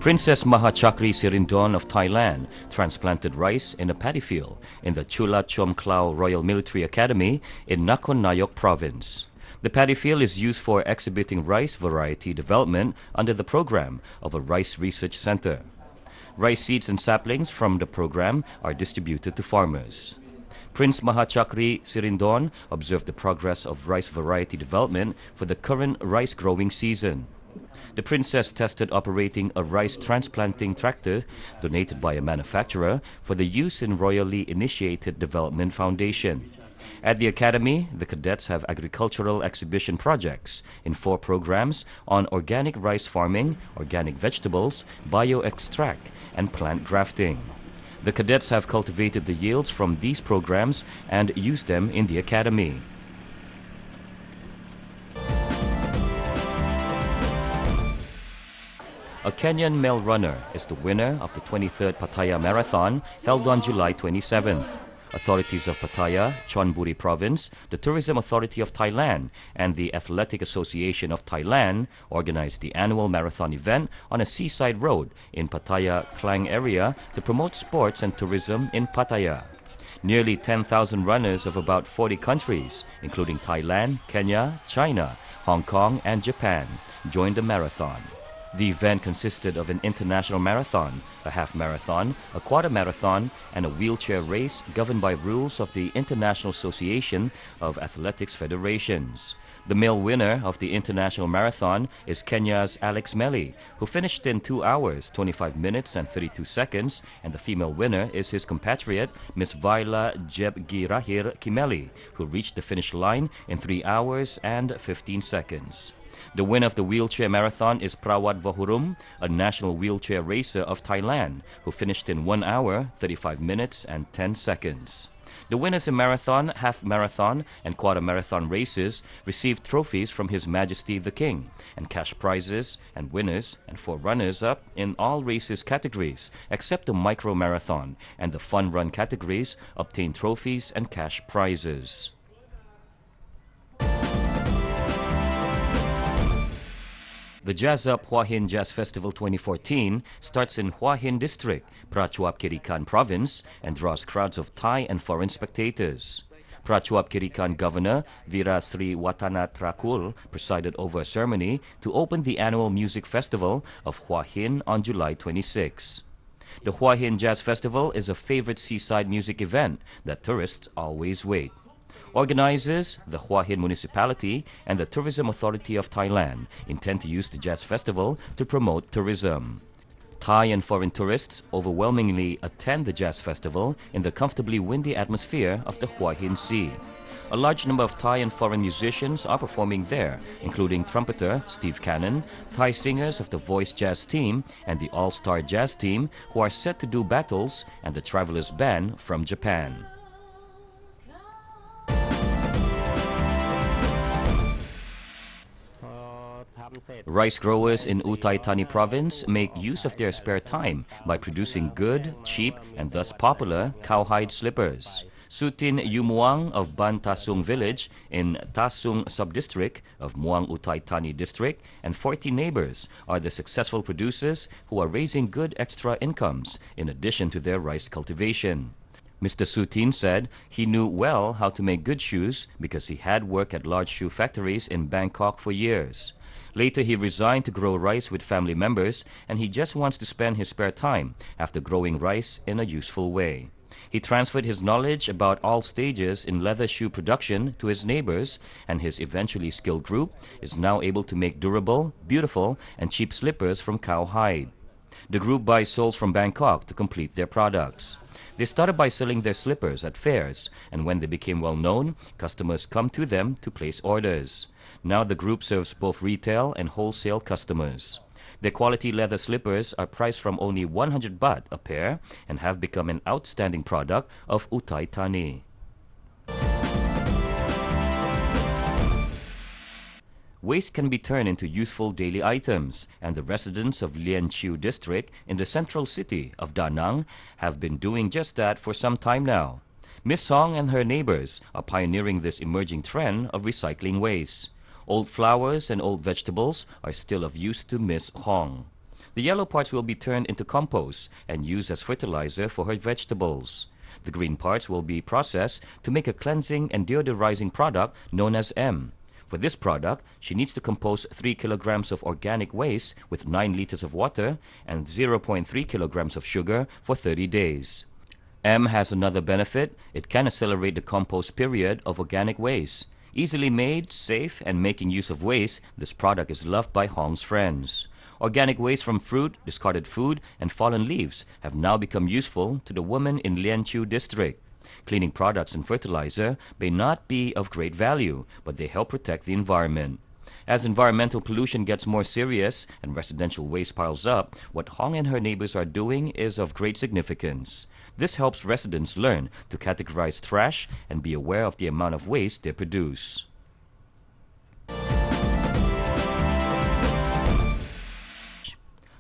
Princess Mahachakri Sirindon of Thailand transplanted rice in a paddy field in the Chula Chom Klau Royal Military Academy in Nakhon Nayok Province. The paddy field is used for exhibiting rice variety development under the program of a rice research center. Rice seeds and saplings from the program are distributed to farmers. Prince Mahachakri Sirindon observed the progress of rice variety development for the current rice growing season. The princess tested operating a rice transplanting tractor donated by a manufacturer for the use in Royally Initiated Development Foundation. At the Academy, the cadets have agricultural exhibition projects in 4 programs on organic rice farming, organic vegetables, bioextract, and plant grafting. The cadets have cultivated the yields from these programs and used them in the Academy. A Kenyan male runner is the winner of the 23rd Pattaya Marathon held on July 27th. Authorities of Pattaya, Chonburi Province, the Tourism Authority of Thailand, and the Athletic Association of Thailand organized the annual marathon event on a seaside road in Pattaya Klang area to promote sports and tourism in Pattaya. Nearly 10,000 runners of about 40 countries, including Thailand, Kenya, China, Hong Kong, and Japan, joined the marathon. The event consisted of an international marathon, a half marathon, a quarter marathon, and a wheelchair race governed by rules of the International Association of Athletics Federations. The male winner of the international marathon is Kenya's Alex Melly, who finished in 2 hours, 25 minutes and 32 seconds, and the female winner is his compatriot, Miss Vaila Jebgirahir Kimeli, who reached the finish line in 3 hours and 15 seconds. The winner of the wheelchair marathon is Prawat Vahurum, a national wheelchair racer of Thailand, who finished in 1 hour, 35 minutes and 10 seconds. The winners in marathon, half marathon, and quarter marathon races received trophies from His Majesty the King, and cash prizes, and winners and 4 runners-up in all races categories, except the micro marathon, and the fun run categories obtained trophies and cash prizes. The Jazz Up Hua Hin Jazz Festival 2014 starts in Hua Hin District, Prachuap Khiri Khan Province, and draws crowds of Thai and foreign spectators. Prachuap Khiri Khan Governor Vira Sri Watana Trakul presided over a ceremony to open the annual music festival of Hua Hin on July 26. The Hua Hin Jazz Festival is a favorite seaside music event that tourists always wait. Organizers, the Hua Hin Municipality, and the Tourism Authority of Thailand intend to use the Jazz Festival to promote tourism. Thai and foreign tourists overwhelmingly attend the Jazz Festival in the comfortably windy atmosphere of the Hua Hin Sea. A large number of Thai and foreign musicians are performing there, including trumpeter Steve Cannon, Thai singers of the Voice Jazz Team and the All-Star Jazz Team, who are set to do battles, and the Travelers Band from Japan. Rice growers in Uthai Thani Province make use of their spare time by producing good, cheap, and thus popular cowhide slippers. Sutin Yumuang of Ban Tasung village in Tasung sub-district of Muang Uthai Thani district and 40 neighbors are the successful producers who are raising good extra incomes in addition to their rice cultivation. Mr. Sutin said he knew well how to make good shoes because he had worked at large shoe factories in Bangkok for years. Later, he resigned to grow rice with family members, and he just wants to spend his spare time after growing rice in a useful way. He transferred his knowledge about all stages in leather shoe production to his neighbors, and his eventually skilled group is now able to make durable, beautiful, and cheap slippers from cowhide. The group buys soles from Bangkok to complete their products. They started by selling their slippers at fairs, and when they became well known, customers come to them to place orders. Now the group serves both retail and wholesale customers. Their quality leather slippers are priced from only 100 baht a pair and have become an outstanding product of Uthai Thani. Waste can be turned into useful daily items, and the residents of Lien Chiu district in the central city of Da Nang have been doing just that for some time now. Miss Song and her neighbors are pioneering this emerging trend of recycling waste. Old flowers and old vegetables are still of use to Miss Hong. The yellow parts will be turned into compost and used as fertilizer for her vegetables. The green parts will be processed to make a cleansing and deodorizing product known as M. For this product, she needs to compost 3 kilograms of organic waste with 9 liters of water and 0.3 kilograms of sugar for 30 days. M has another benefit. It can accelerate the compost period of organic waste. Easily made, safe, and making use of waste, this product is loved by Hong's friends. Organic waste from fruit, discarded food, and fallen leaves have now become useful to the women in Lianqiu district. Cleaning products and fertilizer may not be of great value, but they help protect the environment. As environmental pollution gets more serious and residential waste piles up, what Hong and her neighbors are doing is of great significance. This helps residents learn to categorize trash and be aware of the amount of waste they produce.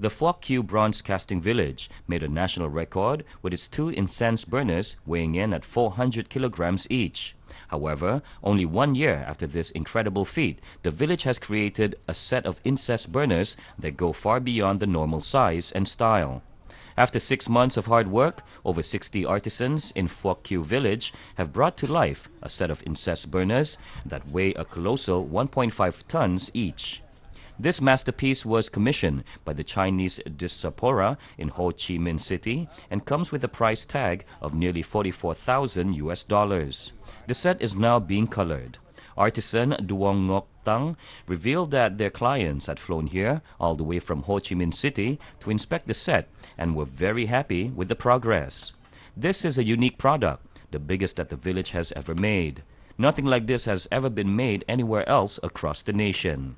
The Phuoc Kieu Bronze Casting Village made a national record with its 2 incense burners weighing in at 400 kilograms each. However, only 1 year after this incredible feat, the village has created a set of incense burners that go far beyond the normal size and style. After 6 months of hard work, over 60 artisans in Phuoc Kieu Village have brought to life a set of incense burners that weigh a colossal 1.5 tons each. This masterpiece was commissioned by the Chinese diaspora in Ho Chi Minh City and comes with a price tag of nearly 44,000 US dollars. The set is now being colored. Artisan Duong Ngoc Tang revealed that their clients had flown here all the way from Ho Chi Minh City to inspect the set and were very happy with the progress. This is a unique product, the biggest that the village has ever made. Nothing like this has ever been made anywhere else across the nation.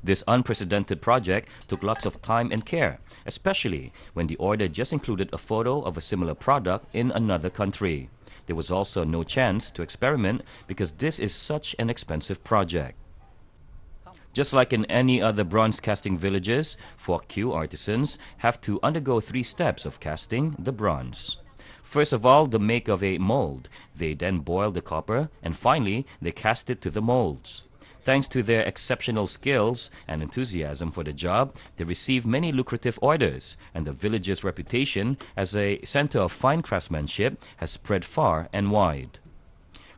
This unprecedented project took lots of time and care, especially when the order just included a photo of a similar product in another country. There was also no chance to experiment because this is such an expensive project. Just like in any other bronze casting villages, Phuoc Kieu artisans have to undergo 3 steps of casting the bronze. First of all, the make of a mold. They then boil the copper, and finally, they cast it to the molds. Thanks to their exceptional skills and enthusiasm for the job, they receive many lucrative orders, and the village's reputation as a center of fine craftsmanship has spread far and wide.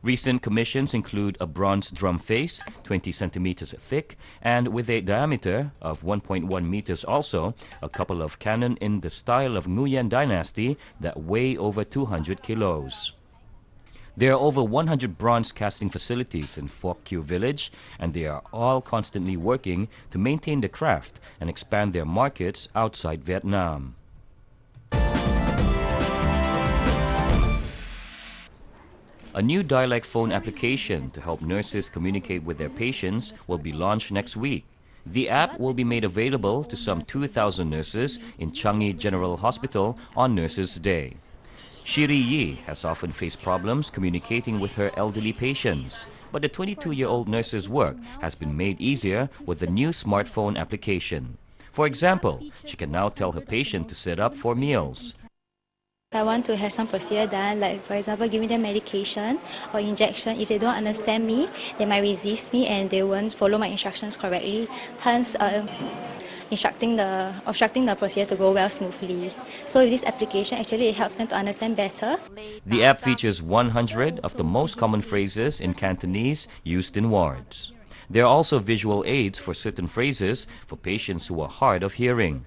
Recent commissions include a bronze drum face, 20 centimeters thick, and with a diameter of 1.1 meters also, a couple of cannon in the style of Nguyen dynasty that weigh over 200 kilos. There are over 100 bronze casting facilities in Phuoc Kieu Village, and they are all constantly working to maintain the craft and expand their markets outside Vietnam. A new dialect phone application to help nurses communicate with their patients will be launched next week. The app will be made available to some 2,000 nurses in Changi General Hospital on Nurses' Day. Shiri Yi has often faced problems communicating with her elderly patients, but the 22-year-old nurse's work has been made easier with the new smartphone application. For example, she can now tell her patient to sit up for meals. I want to have some procedure done, like for example giving them medication or injection. If they don't understand me, they might resist me and they won't follow my instructions correctly, hence obstructing the procedure to go well smoothly. So with this application, actually it helps them to understand better. The app features 100 of the most common phrases in Cantonese used in wards. There are also visual aids for certain phrases for patients who are hard of hearing.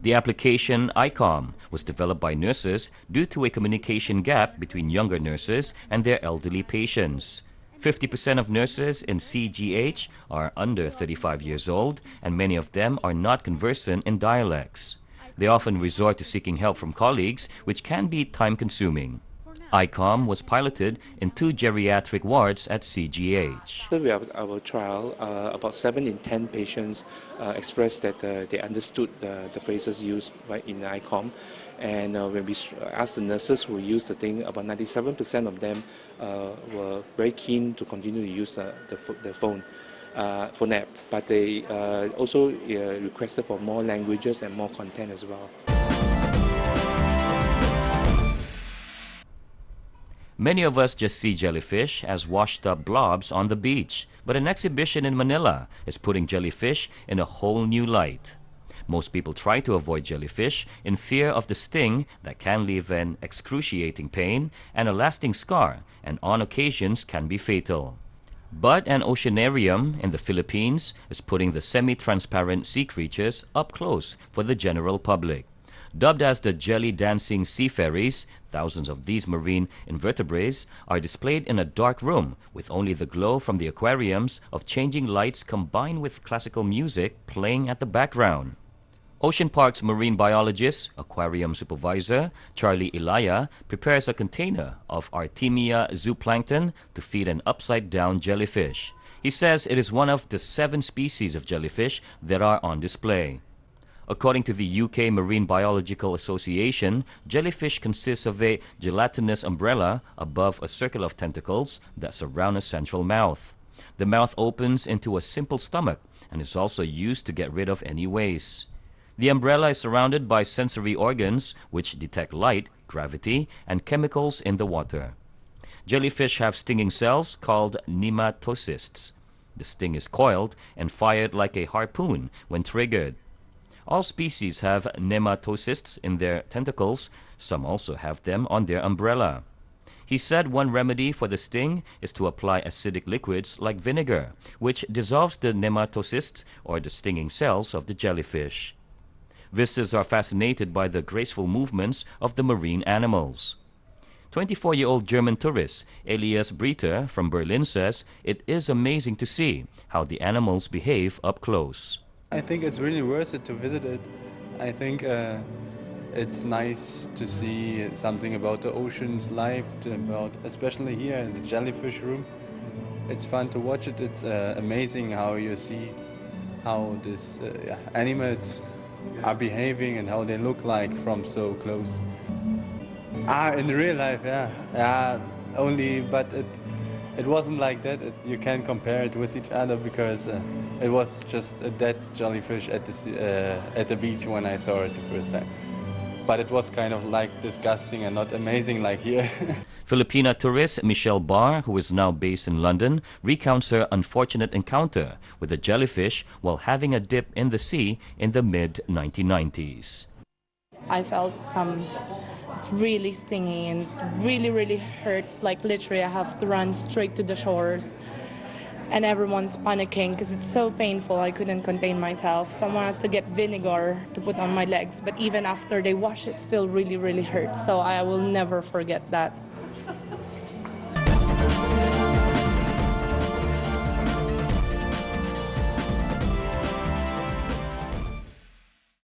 The application ICOM was developed by nurses due to a communication gap between younger nurses and their elderly patients. 50% of nurses in CGH are under 35 years old, and many of them are not conversant in dialects. They often resort to seeking help from colleagues, which can be time-consuming. ICOM was piloted in 2 geriatric wards at CGH. We have our trial. About 7 in 10 patients expressed that they understood the phrases used in ICOM. And when we asked the nurses who used the thing, about 97% of them were very keen to continue to use the phone app. But they also requested for more languages and more content as well. Many of us just see jellyfish as washed-up blobs on the beach, but an exhibition in Manila is putting jellyfish in a whole new light. Most people try to avoid jellyfish in fear of the sting that can leave an excruciating pain and a lasting scar, and on occasions can be fatal. But an oceanarium in the Philippines is putting the semi-transparent sea creatures up close for the general public. Dubbed as the jelly-dancing sea fairies, thousands of these marine invertebrates are displayed in a dark room with only the glow from the aquariums of changing lights combined with classical music playing at the background. Ocean Park's marine biologist, aquarium supervisor Charlie Ilaya prepares a container of Artemia zooplankton to feed an upside-down jellyfish. He says it is one of the 7 species of jellyfish that are on display. According to the UK Marine Biological Association, jellyfish consists of a gelatinous umbrella above a circle of tentacles that surround a central mouth. The mouth opens into a simple stomach and is also used to get rid of any waste. The umbrella is surrounded by sensory organs which detect light, gravity, and chemicals in the water. Jellyfish have stinging cells called nematocysts. The sting is coiled and fired like a harpoon when triggered. All species have nematocysts in their tentacles. Some also have them on their umbrella. He said one remedy for the sting is to apply acidic liquids like vinegar, which dissolves the nematocysts or the stinging cells of the jellyfish. Visitors are fascinated by the graceful movements of the marine animals. 24-year-old German tourist Elias Breiter from Berlin says it is amazing to see how the animals behave up close. I think it's really worth it to visit it. I think it's nice to see something about the ocean's life, especially here in the jellyfish room. It's fun to watch it. It's amazing how you see how these animals are behaving and how they look like from so close. In real life, yeah, only, but it wasn't like that. You can't compare it with each other because it was just a dead jellyfish at the beach when I saw it the first time. But it was kind of like disgusting and not amazing like here. Filipina tourist Michelle Barr, who is now based in London, recounts her unfortunate encounter with a jellyfish while having a dip in the sea in the mid-1990s. I felt it's really stingy and it really hurts. Like literally I have to run straight to the shores and everyone's panicking because it's so painful. I couldn't contain myself. Someone has to get vinegar to put on my legs, but even after they wash it, still really hurts. So I will never forget that.